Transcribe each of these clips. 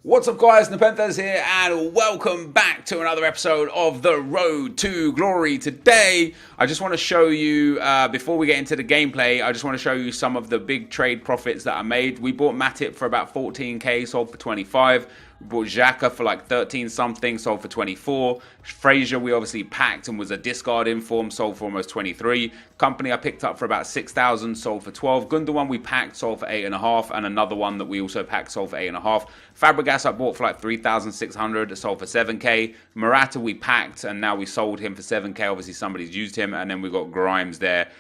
What's up guys, NepentheZ here and welcome back to another episode of The Road to Glory. Today, I just want to show you, before we get into the gameplay, I just want to show you some of the big trade profits that I made. We bought Matip for about 14k, sold for 25. We bought Xhaka for like 13 something, sold for 24. Frazier we obviously packed and was a discard inform, sold for almost 23. Company I picked up for about 6,000, sold for 12. Gundogan we packed, sold for 8.5, and another one that we also packed, sold for 8.5. Fabregas I bought for like 3,600, sold for 7k. Morata we packed and now we sold him for 7k. Obviously somebody's used him, and then we got Grimes there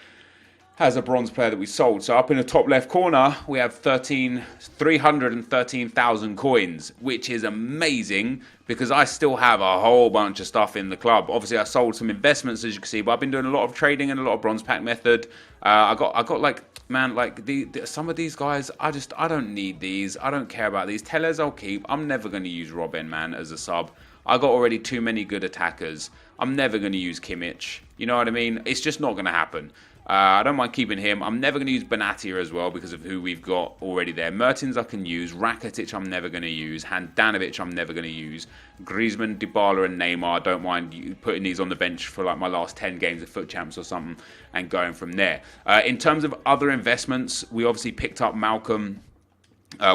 as a bronze player that we sold. So up in the top left corner, we have 313,000 coins, which is amazing because I still have a whole bunch of stuff in the club. Obviously, I sold some investments, as you can see, but I've been doing a lot of trading and a lot of bronze pack method. I got like, man, like some of these guys, I don't need these. I don't care about these. Tellez I'll keep. I'm never going to use Robin, man, as a sub. I got already too many good attackers. I'm never going to use Kimmich. You know what I mean? It's just not going to happen. I don't mind keeping him. I'm never going to use Benatia as well because of who we've got already there. Mertens I can use. Rakitic I'm never going to use. Handanovic I'm never going to use. Griezmann, Dybala and Neymar, I don't mind putting these on the bench for like my last 10 games of Foot Champs or something and going from there. In terms of other investments, we obviously picked up Malcolm.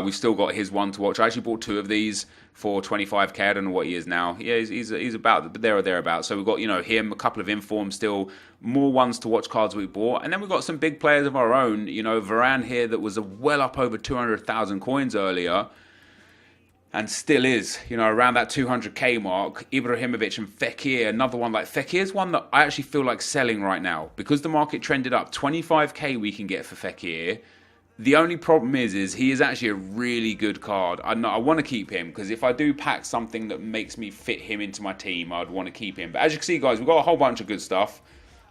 We've still got his one to watch. I actually bought two of these for 25k. I don't know what he is now. Yeah, he's about there or thereabouts. So we've got, him, a couple of informs still, more ones to watch cards we bought. And then we've got some big players of our own. Varane here that was well up over 200,000 coins earlier. And still is, around that 200k mark. Ibrahimovic and Fekir, another one. Like Fekir's one that I actually feel like selling right now. Because the market trended up, 25k we can get for Fekir. The only problem is he is actually a really good card. I want to keep him because if I do pack something that makes me fit him into my team, I'd want to keep him. But as you can see, guys, we've got a whole bunch of good stuff.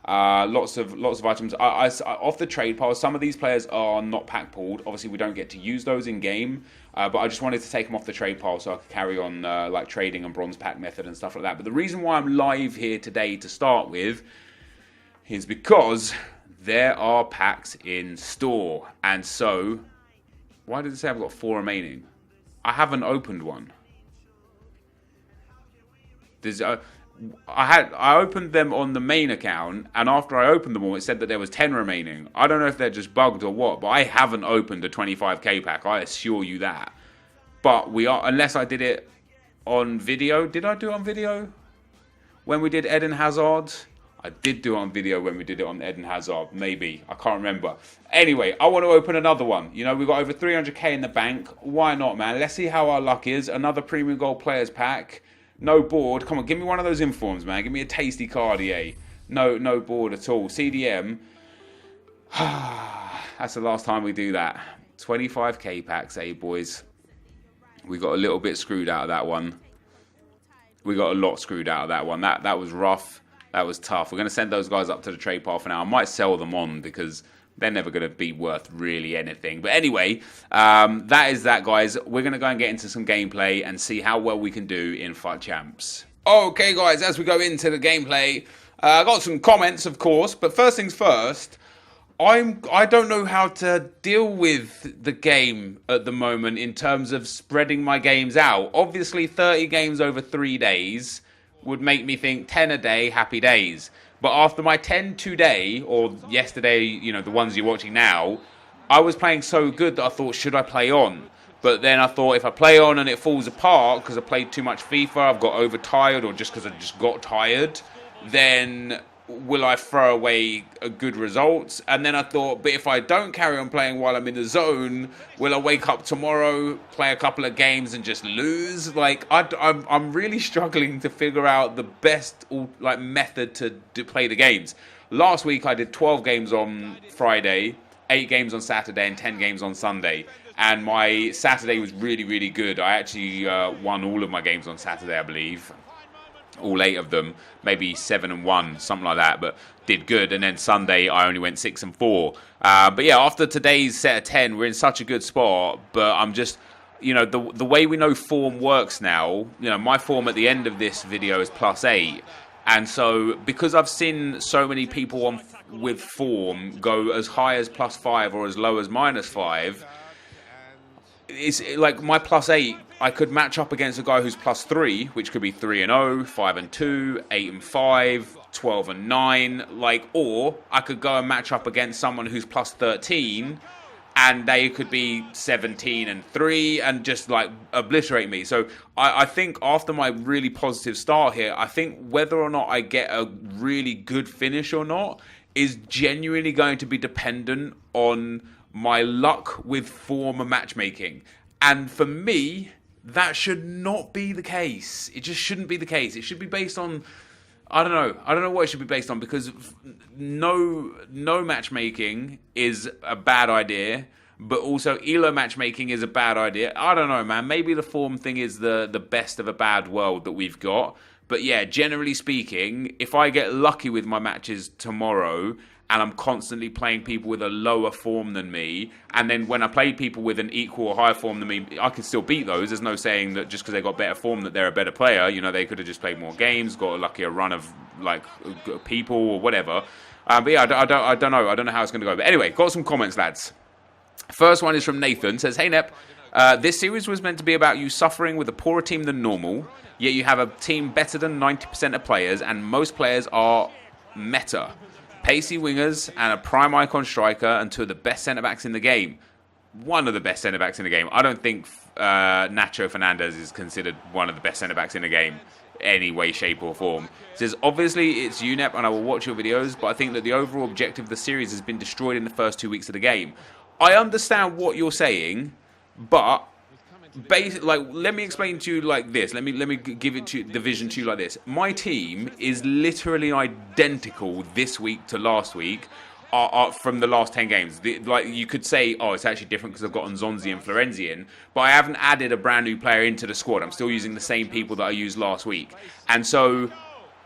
Lots of items. Off the trade pile, some of these players are not pack pulled. Obviously, we don't get to use those in game. But I just wanted to take them off the trade pile so I could carry on like trading and bronze pack method and stuff like that. But the reason why I'm live here today to start with is because there are packs in store. And so, why did it say I've got 4 remaining? I haven't opened one. I opened them on the main account, and after I opened them all, it said that there was 10 remaining. I don't know if they're just bugged or what, but I haven't opened a 25k pack, I assure you that. But we are, unless I did it on video. Did I do it on video? When we did Eden Hazard? I did do it on video when we did it on Eden Hazard. Maybe. I can't remember. Anyway, I want to open another one. We've got over 300k in the bank. Why not, man? Let's see how our luck is. Another Premium Gold Players pack. No board. Come on, give me one of those informs, man. Give me a tasty Cartier. No board at all. CDM. That's the last time we do that. 25k packs, eh, boys? We got a little bit screwed out of that one. We got a lot screwed out of that one. That was rough. That was tough. We're going to send those guys up to the trade pile for now. I might sell them on because they're never going to be worth really anything. But anyway, that is that, guys. We're going to go and get into some gameplay and see how well we can do in FUT Champs. Okay, guys, as we go into the gameplay, I got some comments, of course. But first things first, I don't know how to deal with the game at the moment in terms of spreading my games out. Obviously, 30 games over 3 days would make me think 10 a day, happy days. But after my 10 today, or yesterday, the ones you're watching now, I was playing so good that I thought, should I play on? But then I thought, if I play on and it falls apart because I played too much FIFA, I've got overtired, or just because I just got tired, then will I throw away a good results? And then I thought, but if I don't carry on playing while I'm in the zone, will I wake up tomorrow, play a couple of games and just lose? Like, I'm really struggling to figure out the best method to play the games. Last week I did 12 games on Friday, 8 games on Saturday and 10 games on Sunday. And my Saturday was really, really good. I actually won all of my games on Saturday, I believe. All 8 of them, maybe 7-1, something like that, but did good. And then Sunday, I only went 6-4. But yeah, after today's set of 10, we're in such a good spot. But I'm just, the way we know form works now, my form at the end of this video is +8. And so, because I've seen so many people with form go as high as +5 or as low as -5, it's like my +8. I could match up against a guy who's +3, which could be 3-0, 5-2, 8-5, 12-9. Like, or I could go and match up against someone who's +13, and they could be 17-3 and just like obliterate me. So I think after my really positive start here, I think whether or not I get a really good finish or not is genuinely going to be dependent on my luck with form and matchmaking. And for me, that should not be the case. It just shouldn't be the case. It should be based on, I don't know. I don't know what it should be based on, because no matchmaking is a bad idea, but also ELO matchmaking is a bad idea. I don't know, man. Maybe the form thing is the best of a bad world that we've got. But yeah, generally speaking, if I get lucky with my matches tomorrow and I'm constantly playing people with a lower form than me, and then when I play people with an equal or higher form than me, I can still beat those. There's no saying that just because they got better form that they're a better player. You know, they could have just played more games, got a luckier run of like people or whatever. But yeah, I don't know. I don't know how it's going to go. But anyway, got some comments, lads. First one is from Nathan. Says, "Hey Nep, this series was meant to be about you suffering with a poorer team than normal, yet you have a team better than 90% of players, and most players are meta. Pacey wingers and a prime icon striker and two of the best centre-backs in the game. One of the best centre-backs in the game. I don't think Nacho Fernandez is considered one of the best centre-backs in the game, any way, shape or form. It says, obviously it's UNEP and I will watch your videos, but I think that the overall objective of the series has been destroyed in the first 2 weeks of the game. I understand what you're saying, but let me explain to you like this. Let me give it to the vision to you like this. My team is literally identical this week to last week from the last 10 games. Like you could say, oh, it's actually different because I've got Nzonzi and Florenzi in, but I haven't added a brand new player into the squad. I'm still using the same people that I used last week. And so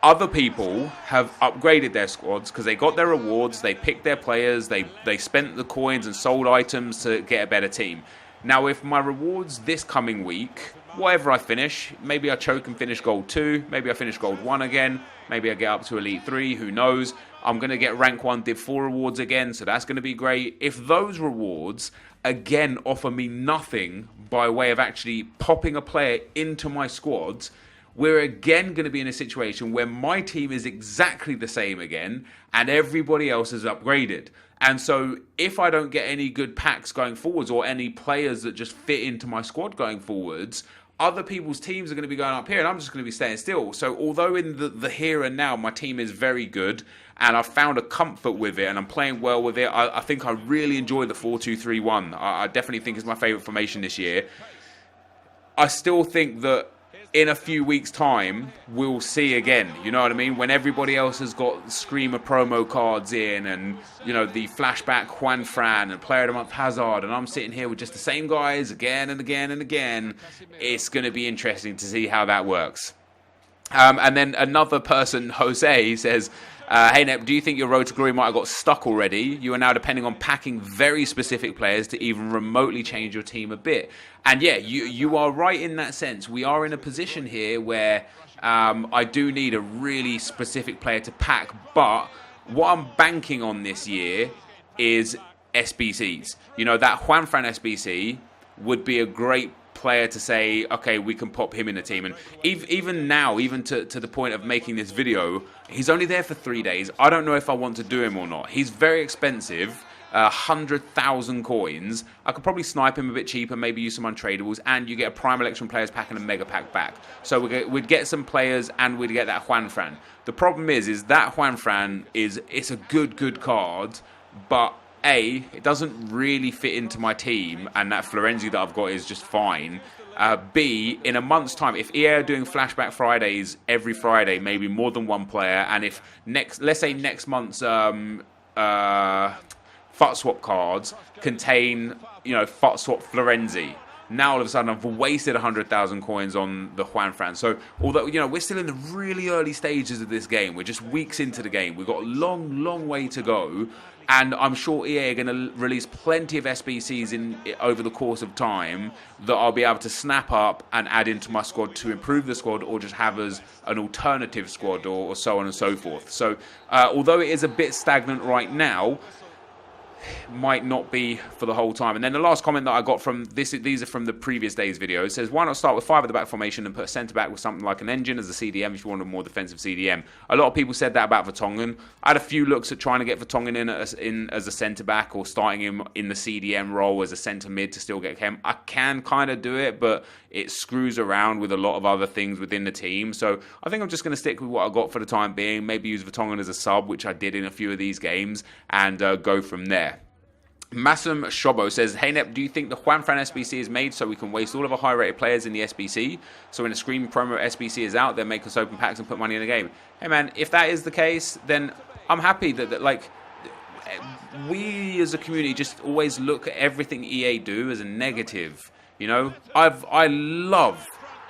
other people have upgraded their squads because they got their rewards, they picked their players, they spent the coins and sold items to get a better team. Now, if my rewards this coming week, whatever I finish, maybe I choke and finish gold 2, maybe I finish gold 1 again, maybe I get up to elite 3, who knows. I'm going to get rank 1 div 4 rewards again, so that's going to be great. If those rewards, again, offer me nothing by way of actually popping a player into my squads, we're again going to be in a situation where my team is exactly the same again and everybody else is upgraded. And so if I don't get any good packs going forwards or any players that just fit into my squad going forwards, other people's teams are going to be going up here and I'm just going to be staying still. So although in the here and now my team is very good and I've found a comfort with it and I'm playing well with it, I think I really enjoy the 4-2-3-1. I definitely think it's my favourite formation this year. I still think that in a few weeks' time, we'll see again. You know what I mean? When everybody else has got Screamer promo cards in and, you know, the flashback Juan Fran and Player of the Month Hazard, and I'm sitting here with just the same guys again and again and again, it's going to be interesting to see how that works. And then another person, Jose, says, hey Nep, do you think your road to glory might have got stuck already? You are now depending on packing very specific players to even remotely change your team a bit. And yeah, you are right in that sense. We are in a position here where I do need a really specific player to pack, but what I'm banking on this year is SBCs. You know, that Juan Fran SBC would be a great player to say, okay, we can pop him in the team. And even now, even to the point of making this video, he's only there for 3 days. I don't know if I want to do him or not. He's very expensive, 100,000 coins. I could probably snipe him a bit cheaper, maybe use some untradables, and you get a Prime Election Players pack and a Mega Pack back. So we'd get some players and we'd get that Juan Fran. The problem is that Juan Fran it's a good card, but A, it doesn't really fit into my team, and that Florenzi that I've got is just fine. B, in a month's time, if EA are doing Flashback Fridays every Friday, maybe more than one player, and if let's say next month's FUT swap cards contain, you know, FUT swap Florenzi, now all of a sudden I've wasted 100,000 coins on the Juan Fran. So although, you know, we're still in the really early stages of this game, we're just weeks into the game, we've got a long way to go. And I'm sure EA are going to release plenty of SBCs over the course of time that I'll be able to snap up and add into my squad to improve the squad, or just have as an alternative squad, or so on and so forth. So although it is a bit stagnant right now, might not be for the whole time. And then the last comment that I got from this, these are from the previous day's video. It says, why not start with 5 at the back formation and put a centre back with something like an engine as a CDM if you want a more defensive CDM? A lot of people said that about Vertonghen. I had a few looks at trying to get Vertonghen in as a centre back or starting him in the CDM role as a centre mid to still get Chem. I can kind of do it, but it screws around with a lot of other things within the team. So I think I'm just going to stick with what I got for the time being. Maybe use Vertonghen as a sub, which I did in a few of these games, and go from there. Massam Shobo says, hey Nep, do you think the Juanfran SBC is made so we can waste all of our high-rated players in the SBC? So when a Scream promo SBC is out, then make us open packs and put money in the game. Hey man, if that is the case, then I'm happy that like, we as a community just always look at everything EA do as a negative. You know, I love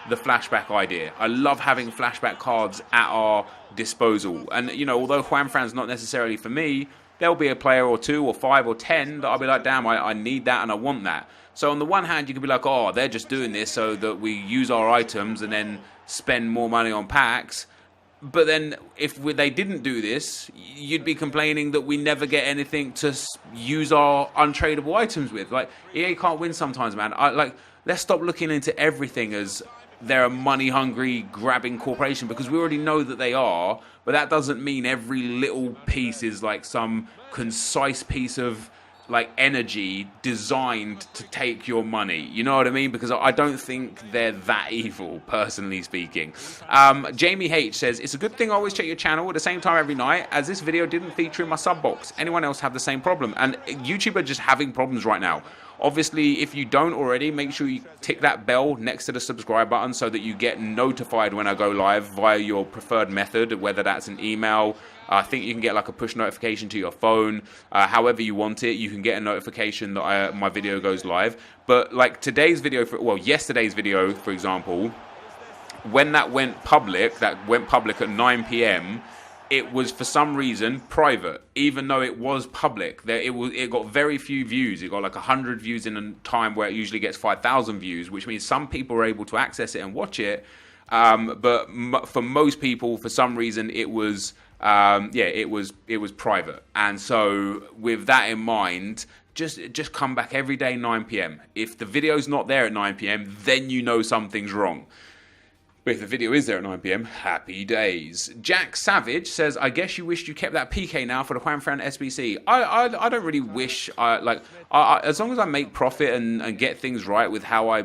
the flashback idea. I love having flashback cards at our disposal. And, you know, although Juanfran's not necessarily for me, there'll be a player or 2 or 5 or 10 that I'll be like, damn, I need that and I want that. So on the one hand, you could be like, oh, they're just doing this so that we use our items and then spend more money on packs. But then if they didn't do this, you'd be complaining that we never get anything to use our untradeable items with. Like, EA can't win sometimes, man. Let's stop looking into everything as they're a money-hungry, grabbing corporation, because we already know that they are, but that doesn't mean every little piece is like some concise piece of like energy designed to take your money. You know what I mean? Because I don't think they're that evil, personally speaking. Jamie H says, it's a good thing I always check your channel at the same time every night, as this video didn't feature in my sub box. Anyone else have the same problem? And YouTube are just having problems right now. Obviously, if you don't already, make sure you tick that bell next to the subscribe button so that you get notified when I go live via your preferred method, whether that's an email. I think you can get like a push notification to your phone. However you want it, you can get a notification that my video goes live. But like today's video, yesterday's video, for example, when that went public at 9 p.m., it was for some reason private, even though it was public. It got very few views. It got like 100 views in a time where it usually gets 5,000 views, which means some people are able to access it and watch it. But for most people, for some reason, it was it was private. And so with that in mind, just come back every day 9 p.m. If the video's not there at 9 p.m., then you know something's wrong. But if the video is there at 9 p.m, happy days. Jack Savage says, I guess you wished you kept that PK now for the Juanfran SBC. I don't really wish, as long as I make profit and get things right with how I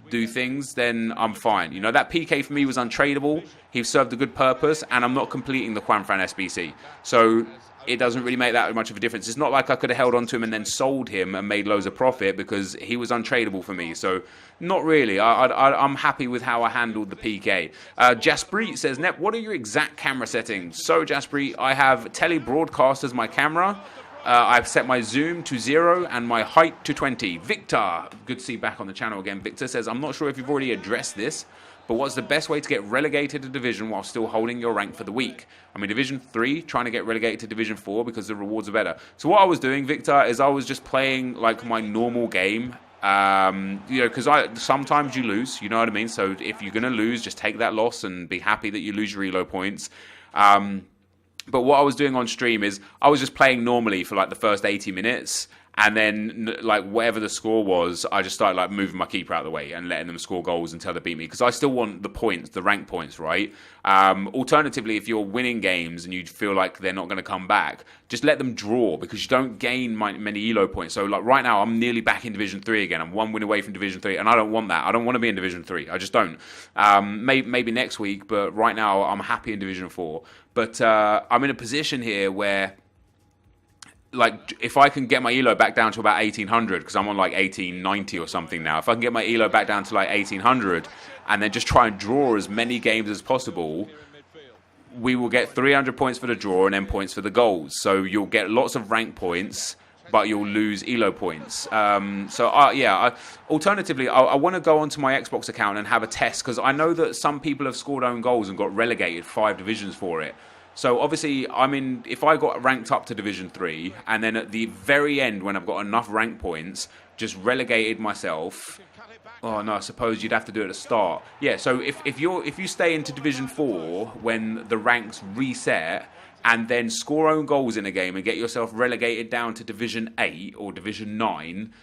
do things, then I'm fine. You know, that PK for me was untradeable. He served a good purpose, and I'm not completing the Juanfran SBC. So it doesn't really make that much of a difference. It's not like I could have held on to him and then sold him and made loads of profit because he was untradeable for me. So not really. I'm happy with how I handled the PK. Jasprit says, Nep, what are your exact camera settings? So Jasprit, I have tele broadcast as my camera. I've set my zoom to 0 and my height to 20. Victor, good to see you back on the channel again. Victor says, I'm not sure if you've already addressed this, but what's the best way to get relegated to Division while still holding your rank for the week? I'm in Division 3, trying to get relegated to Division 4 because the rewards are better. So what I was doing, Victor, is I was just playing like my normal game. Because sometimes you lose, you know what I mean? So if you're going to lose, just take that loss and be happy that you lose your elo points. But what I was doing on stream is I was just playing normally for like the first 80 minutes. And then, like, whatever the score was, I just started, like, moving my keeper out of the way and letting them score goals until they beat me. Because I still want the points, the rank points, right? Alternatively, if you're winning games and you feel like they're not going to come back, just let them draw because you don't gain many elo points. So, like, right now, I'm nearly back in Division 3 again. I'm 1 win away from Division 3, and I don't want that. I don't want to be in Division 3. I just don't. Maybe next week, but right now, I'm happy in Division 4. But I'm in a position here where, like, if I can get my elo back down to about 1800, because I'm on like 1890 or something now, if I can get my elo back down to like 1800 and then just try and draw as many games as possible, we will get 300 points for the draw and then points for the goals. So you'll get lots of rank points, but you'll lose elo points. Alternatively, I want to go onto my Xbox account and have a test, because I know that some people have scored own goals and got relegated 5 divisions for it. So obviously, if I got ranked up to Division 3, and then at the very end, when I've got enough rank points, just relegated myself. Oh no, I suppose you'd have to do it at the start. Yeah, so if you stay into Division 4 when the ranks reset, and then score own goals in a game and get yourself relegated down to Division 8 or Division 9,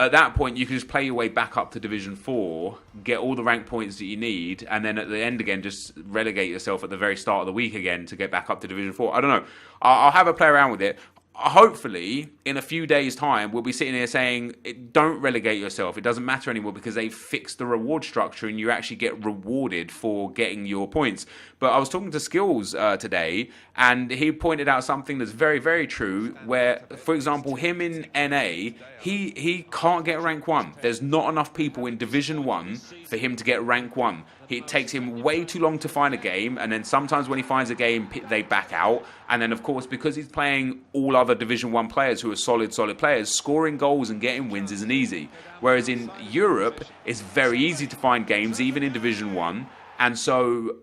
at that point, you can just play your way back up to Division 4, get all the rank points that you need, and then at the end again, just relegate yourself at the very start of the week again to get back up to Division 4. I don't know. I'll have a play around with it. Hopefully, in a few days' time, we'll be sitting here saying, don't relegate yourself. It doesn't matter anymore because they've fixed the reward structure and you actually get rewarded for getting your points. But I was talking to Skills today, and he pointed out something that's very, very true, where, for example, him in NA, he can't get rank 1. There's not enough people in Division 1 for him to get rank 1. It takes him way too long to find a game, and then sometimes when he finds a game, they back out. And then, of course, because he's playing all other Division 1 players who are solid players, scoring goals and getting wins isn't easy. Whereas in Europe, it's very easy to find games, even in Division 1. And so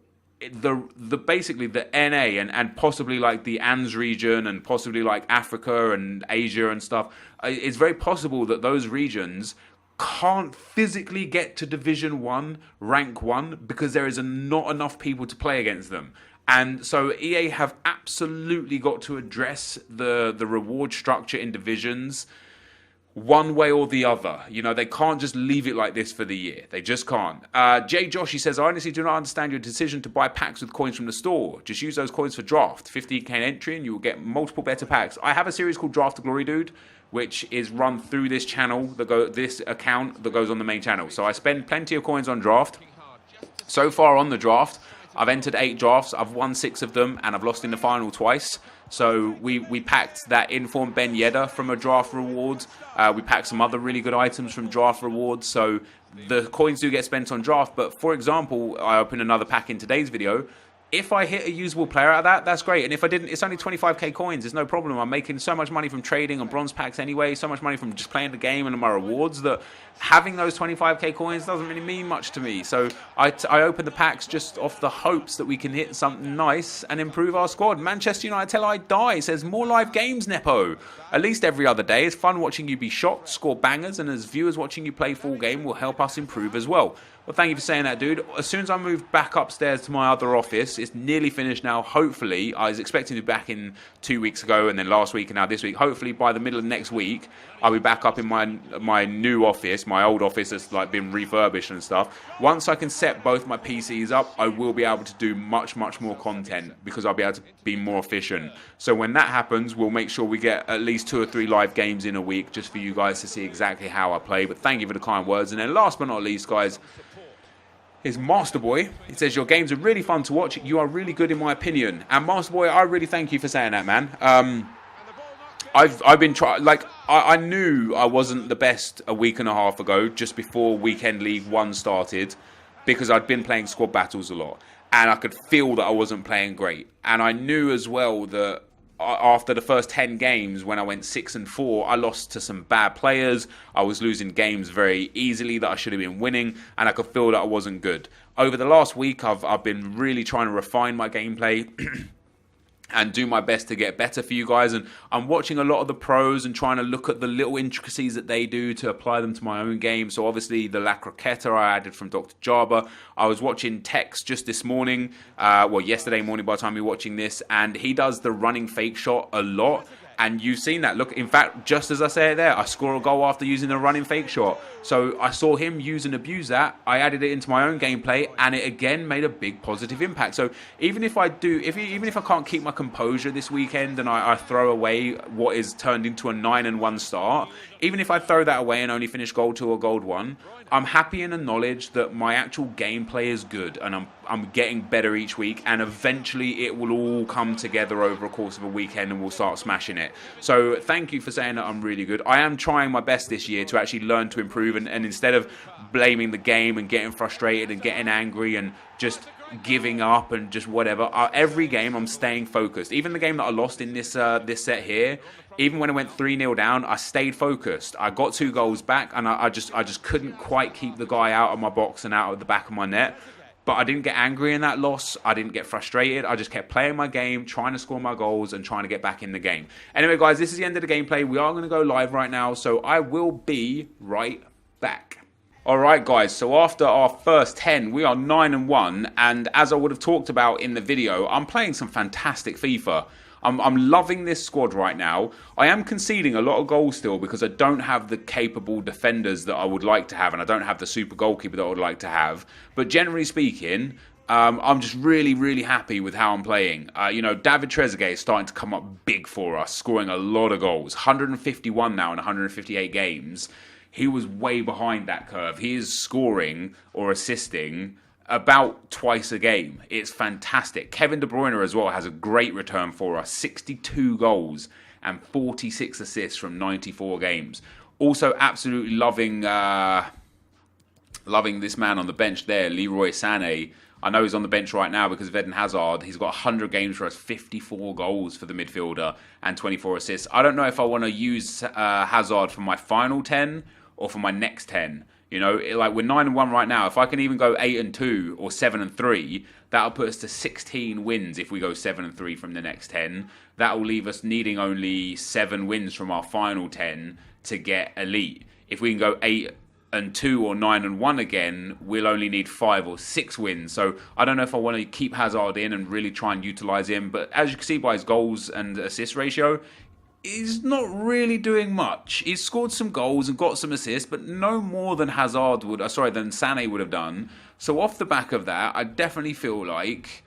basically the NA and possibly like the ANZ region and possibly like Africa and Asia and stuff, it's very possible that those regions can't physically get to Division 1, rank 1, because there is not enough people to play against them. And so EA have absolutely got to address the reward structure in divisions one way or the other. You know, they can't just leave it like this for the year. They just can't. Jay Josh, he says, I honestly do not understand your decision to buy packs with coins from the store. Just use those coins for draft. 50k entry and you will get multiple better packs. I have a series called Draft to Glory, dude, which is run through this channel, this account that goes on the main channel. So I spend plenty of coins on draft. So far on the draft, I've entered 8 drafts, I've won 6 of them, and I've lost in the final twice. So we packed that Informed Ben Yedder from a draft reward. We packed some other really good items from draft rewards. So the coins do get spent on draft. But for example, I opened another pack in today's video. If I hit a usable player out of that, that's great. And if I didn't, it's only 25k coins. It's no problem. I'm making so much money from trading on bronze packs anyway, so much money from just playing the game and my rewards, that having those 25k coins doesn't really mean much to me. So I open the packs just off the hopes that we can hit something nice and improve our squad. Manchester United till I die says, more live games, Nepo. At least every other day. It's fun watching you be shocked, score bangers, and as viewers watching you play full game will help us improve as well. Well, thank you for saying that, dude. As soon as I move back upstairs to my other office, it's nearly finished now. Hopefully, I was expecting to be back in 2 weeks ago and then last week and now this week. Hopefully, by the middle of next week, I'll be back up in my new office, my old office that's like been refurbished and stuff. Once I can set both my PCs up, I will be able to do much more content because I'll be able to be more efficient. So when that happens, we'll make sure we get at least 2 or 3 live games in a week just for you guys to see exactly how I play. But thank you for the kind words. And then last but not least, guys, is Masterboy. It says, your games are really fun to watch. You are really good in my opinion. And Masterboy, I really thank you for saying that, man. I've been trying, like, I knew I wasn't the best a week and a half ago, just before Weekend League 1 started, because I'd been playing squad battles a lot. And I could feel that I wasn't playing great. And I knew as well that after the first 10 games, when I went 6-4, I lost to some bad players. I was losing games very easily that I should have been winning, and I could feel that I wasn't good. Over the last week, I've been really trying to refine my gameplay and do my best to get better for you guys. And I'm watching a lot of the pros and trying to look at the little intricacies that they do to apply them to my own game. So obviously the La Croqueta I added from Dr. Jabba. I was watching Tex just this morning, yesterday morning by the time you're watching this, and he does the running fake shot a lot. And you've seen that. Look, in fact, just as I say it there, I score a goal after using the running fake shot. So I saw him use and abuse that. I added it into my own gameplay, and it again made a big positive impact. So even if I can't keep my composure this weekend and I throw away what is turned into a 9-1 start, even if I throw that away and only finish gold 2 or gold 1, I'm happy in the knowledge that my actual gameplay is good and I'm getting better each week, and eventually it will all come together over a course of a weekend and we'll start smashing it. So thank you for saying that I'm really good. I am trying my best this year to actually learn to improve, and instead of blaming the game and getting frustrated and getting angry and just giving up and just whatever, every game I'm staying focused. Even the game that I lost in this set here, even when I went 3-0 down, I stayed focused. I got 2 goals back, and I just couldn't quite keep the guy out of my box and out of the back of my net. But I didn't get angry in that loss. I didn't get frustrated. I just kept playing my game, trying to score my goals and trying to get back in the game. Anyway, guys, this is the end of the gameplay. We are going to go live right now, so I will be right back. All right, guys. So after our first 10, we are 9-1, and as I would have talked about in the video, I'm playing some fantastic FIFA. I'm loving this squad right now. I am conceding a lot of goals still because I don't have the capable defenders that I would like to have, and I don't have the super goalkeeper that I would like to have. But generally speaking, I'm just really, really happy with how I'm playing. David Trezeguet is starting to come up big for us, scoring a lot of goals. 151 now in 158 games. He was way behind that curve. He is scoring or assisting about twice a game. It's fantastic. Kevin De Bruyne as well has a great return for us. 62 goals and 46 assists from 94 games. Also absolutely loving this man on the bench there, Leroy Sané. I know he's on the bench right now because of Eden Hazard. He's got 100 games for us, 54 goals for the midfielder and 24 assists. I don't know if I want to use Hazard for my final 10 or for my next 10. We're 9-1 right now. If I can even go 8-2 or 7-3, that'll put us to 16 wins if we go 7-3 from the next 10. That will leave us needing only 7 wins from our final 10 to get elite. If we can go 8-2 or 9-1 again, we'll only need 5 or 6 wins. So I don't know if I want to keep Hazard in and really try and utilise him. But as you can see by his goals and assist ratio, he's not really doing much. He's scored some goals and got some assists, but no more than than Sané would have done. So off the back of that, I definitely feel like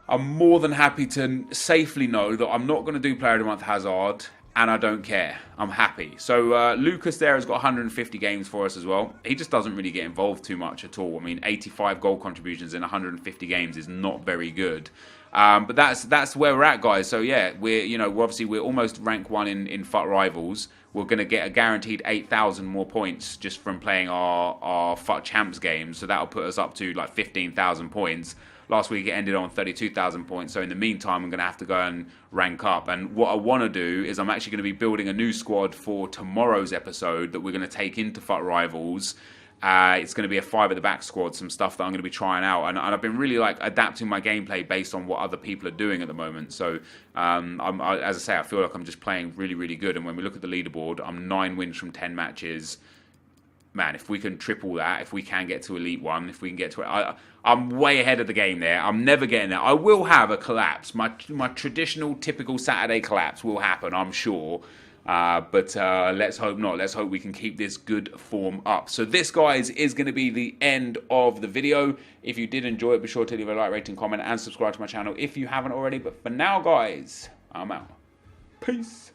I'm more than happy to safely know that I'm not going to do Player of the Month Hazard, and I don't care. I'm happy. So Lucas there has got 150 games for us as well. He just doesn't really get involved too much at all. I mean, 85 goal contributions in 150 games is not very good. But that's where we're at, guys. So yeah, we're almost rank 1 in FUT Rivals. We're going to get a guaranteed 8,000 more points just from playing our FUT Champs games. So that'll put us up to like 15,000 points. Last week it ended on 32,000 points. So in the meantime, I'm going to have to go and rank up. And what I want to do is I'm actually going to be building a new squad for tomorrow's episode that we're going to take into FUT Rivals. It's going to be a 5 at the back squad, some stuff that I'm going to be trying out, and I've been really adapting my gameplay based on what other people are doing at the moment. So as I say, I feel like I'm just playing really, really good. And when we look at the leaderboard, I'm 9 wins from 10 matches. Man, if we can triple that, if we can get to Elite 1, if we can get to it, I'm way ahead of the game there. I'm never getting there. I will have a collapse. My traditional, typical Saturday collapse will happen, I'm sure. But let's hope not. Let's hope we can keep this good form up. So this, guys, is going to be the end of the video. If you did enjoy it, be sure to leave a like, rating, comment, and subscribe to my channel if you haven't already. But for now, guys, I'm out. Peace.